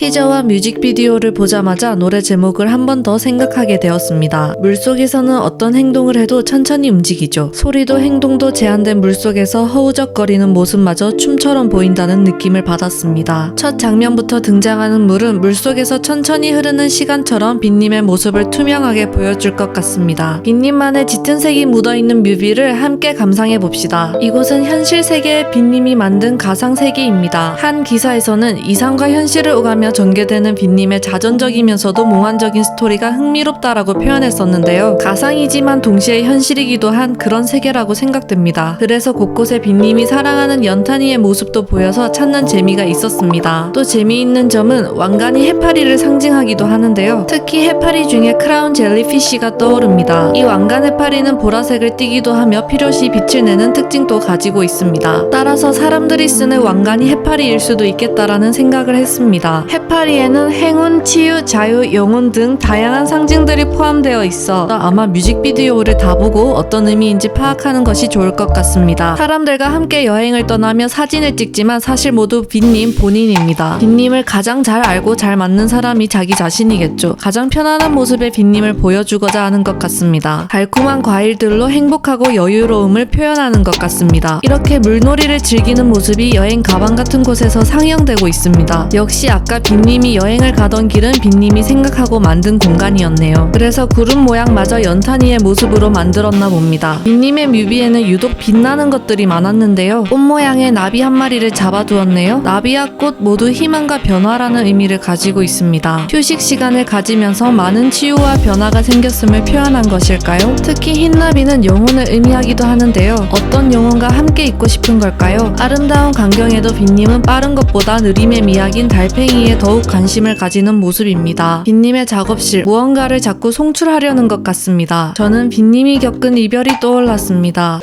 티저와 뮤직비디오를 보자마자 노래 제목을 한 번 더 생각하게 되었습니다. 물속에서는 어떤 행동을 해도 천천히 움직이죠. 소리도 행동도 제한된 물속에서 허우적거리는 모습마저 춤처럼 보인다는 느낌을 받았습니다. 첫 장면부터 등장하는 물은 물속에서 천천히 흐르는 시간처럼 빈님의 모습을 투명하게 보여줄 것 같습니다. 빈님만의 짙은 색이 묻어있는 뮤비를 함께 감상해봅시다. 이곳은 현실 세계의 빈님이 만든 가상 세계입니다. 한 기사에서는 이상과 현실을 오가며 전개되는 빈님의 자전적이면서도 몽환적인 스토리가 흥미롭다라고 표현했었는데요. 가상이지만 동시에 현실이기도 한 그런 세계라고 생각됩니다. 그래서 곳곳에 빈님이 사랑하는 연탄이의 모습도 보여서 찾는 재미가 있었습니다. 또 재미있는 점은 왕관이 해파리를 상징하기도 하는데요. 특히 해파리 중에 크라운 젤리피쉬가 떠오릅니다. 이 왕관 해파리는 보라색을 띠기도 하며 필요시 빛을 내는 특징도 가지고 있습니다. 따라서 사람들이 쓰는 왕관이 해파리일 수도 있겠다라는 생각을 했습니다. 해파리에는 행운, 치유, 자유, 영혼 등 다양한 상징들이 포함되어 있어 아마 뮤직비디오를 다 보고 어떤 의미인지 파악하는 것이 좋을 것 같습니다. 사람들과 함께 여행을 떠나며 사진을 찍지만 사실 모두 빈님 본인입니다. 빈님을 가장 잘 알고 잘 맞는 사람이 자기 자신이겠죠. 가장 편안한 모습의 빈님을 보여주고자 하는 것 같습니다. 달콤한 과일들로 행복하고 여유로움을 표현하는 것 같습니다. 이렇게 물놀이를 즐기는 모습이 여행 가방 같은 곳에서 상영되고 있습니다. 역시 아까 빈님이 여행을 가던 길은 빈님이 생각하고 만든 공간이었네요. 그래서 구름 모양마저 연탄이의 모습으로 만들었나 봅니다. 빈님의 뮤비에는 유독 빛나는 것들이 많았는데요. 꽃 모양의 나비 한 마리를 잡아두었네요. 나비와 꽃 모두 희망과 변화라는 의미를 가지고 있습니다. 휴식 시간을 가지면서 많은 치유와 변화가 생겼음을 표현한 것일까요? 특히 흰나비는 영혼을 의미하기도 하는데요. 어떤 영혼과 함께 있고 싶은 걸까요? 아름다운 광경에도 빈님은 빠른 것보다 느림의 미학인 달팽이에 더욱 관심을 가지는 모습입니다. 빈님의 작업실, 무언가를 자꾸 송출하려는 것 같습니다. 저는 빈님이 겪은 이별이 떠올랐습니다.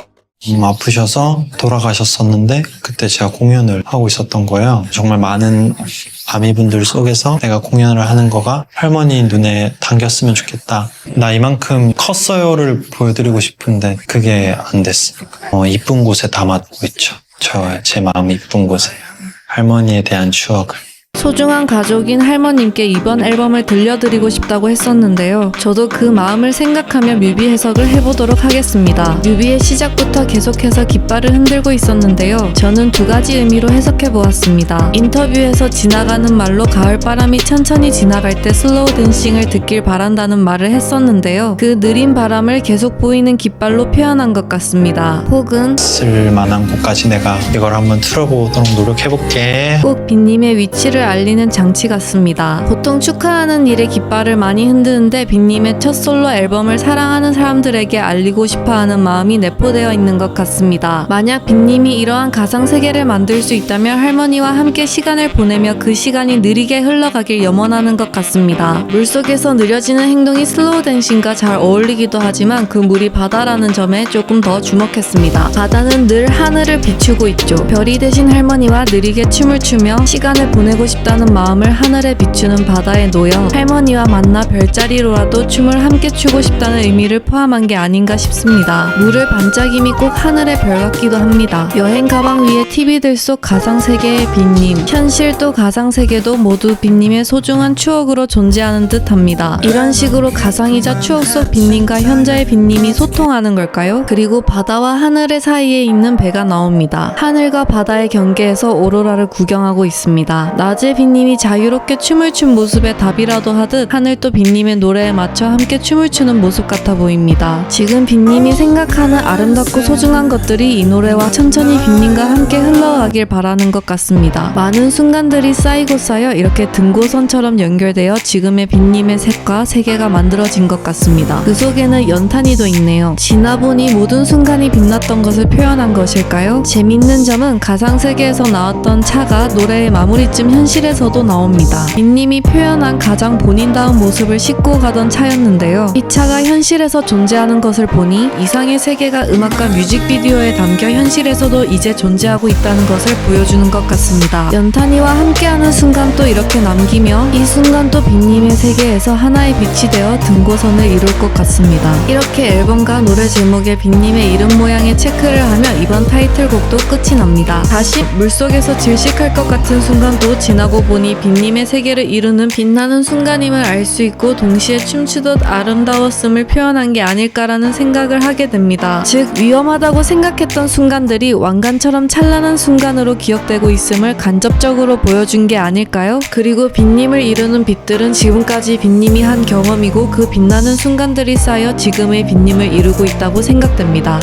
아프셔서 돌아가셨었는데 그때 제가 공연을 하고 있었던 거예요. 정말 많은 아미분들 속에서 내가 공연을 하는 거가 할머니 눈에 담겼으면 좋겠다. 나 이만큼 컸어요를 보여드리고 싶은데 그게 안 됐어요. 이쁜 곳에 담아두고 있죠. 제 마음 이쁜 곳에 할머니에 대한 추억을. 소중한 가족인 할머님께 이번 앨범을 들려드리고 싶다고 했었는데요. 저도 그 마음을 생각하며 뮤비 해석을 해보도록 하겠습니다. 뮤비의 시작부터 계속해서 깃발을 흔들고 있었는데요. 저는 두 가지 의미로 해석해보았습니다. 인터뷰에서 지나가는 말로 가을바람이 천천히 지나갈 때 슬로우 댄싱을 듣길 바란다는 말을 했었는데요. 그 느린 바람을 계속 보이는 깃발로 표현한 것 같습니다. 혹은 쓸만한 곳까지 내가 이걸 한번 틀어보도록 노력해볼게. 꼭 빈님의 위치를 알리는 장치 같습니다. 보통 축하하는 일에 깃발을 많이 흔드는데 빈님의 첫 솔로 앨범을 사랑하는 사람들에게 알리고 싶어하는 마음이 내포되어 있는 것 같습니다. 만약 빈님이 이러한 가상 세계를 만들 수 있다면 할머니와 함께 시간을 보내며 그 시간이 느리게 흘러가길 염원하는 것 같습니다. 물속에서 느려지는 행동이 슬로우 댄싱과 잘 어울리기도 하지만 그 물이 바다라는 점에 조금 더 주목했습니다. 바다는 늘 하늘을 비추고 있죠. 별이 되신 할머니와 느리게 춤을 추며 시간을 보내고 싶다는 마음을 하늘에 비추는 바다에 놓여 할머니와 만나 별자리로라도 춤을 함께 추고 싶다는 의미를 포함한 게 아닌가 싶습니다. 물을 반짝임이 꼭 하늘의 별 같기도 합니다. 여행 가방 위에 TV들 속 가상세계의 빈님, 현실도 가상세계도 모두 빈님의 소중한 추억으로 존재하는 듯 합니다. 이런 식으로 가상이자 추억 속 빈님과 현재의 빈님이 소통하는 걸까요? 그리고 바다와 하늘의 사이에 있는 배가 나옵니다. 하늘과 바다의 경계에서 오로라를 구경하고 있습니다. 낮에 빈님이 자유롭게 춤을 춘 모습에 답이라도 하듯 하늘도 빈님의 노래에 맞춰 함께 춤을 추는 모습 같아 보입니다. 지금 빈님이 생각하는 아름답고 소중한 것들이 이 노래와 천천히 빈님과 함께 흘러가길 바라는 것 같습니다. 많은 순간들이 쌓이고 쌓여 이렇게 등고선처럼 연결되어 지금의 빈님의 색과 세계가 만들어진 것 같습니다. 그 속에는 연탄이도 있네요. 지나보니 모든 순간이 빛났던 것을 표현한 것일까요? 재밌는 점은 가상세계에서 나왔던 차가 노래의 마무리쯤 현실에서도 나옵니다. 빈님이 표현한 가장 본인다운 모습을 싣고 가던 차였는데요. 이 차가 현실에서 존재하는 것을 보니 이상의 세계가 음악과 뮤직비디오에 담겨 현실에서도 이제 존재하고 있다는 것을 보여주는 것 같습니다. 연탄이와 함께하는 순간도 이렇게 남기며 이 순간도 빈님의 세계에서 하나의 빛이 되어 등고선을 이룰 것 같습니다. 이렇게 앨범과 노래 제목에 빈님의 이름 모양의 체크를 하며 이번 타이틀곡도 끝이 납니다. 다시 물속에서 질식할 것 같은 순간도 지나고 보니 빈님의 세계를 이루는 빛나는 순간임을 알 수 있고 동시에 춤추듯 아름다웠음을 표현한 게 아닐까라는 생각을 하게 됩니다. 즉 위험하다고 생각했던 순간들이 왕관처럼 찬란한 순간으로 기억되고 있음을 간접적으로 보여준 게 아닐까요? 그리고 빈님을 이루는 빛들은 지금까지 빈님이 한 경험이고 그 빛나는 순간들이 쌓여 지금의 빈님을 이루고 있다고 생각됩니다.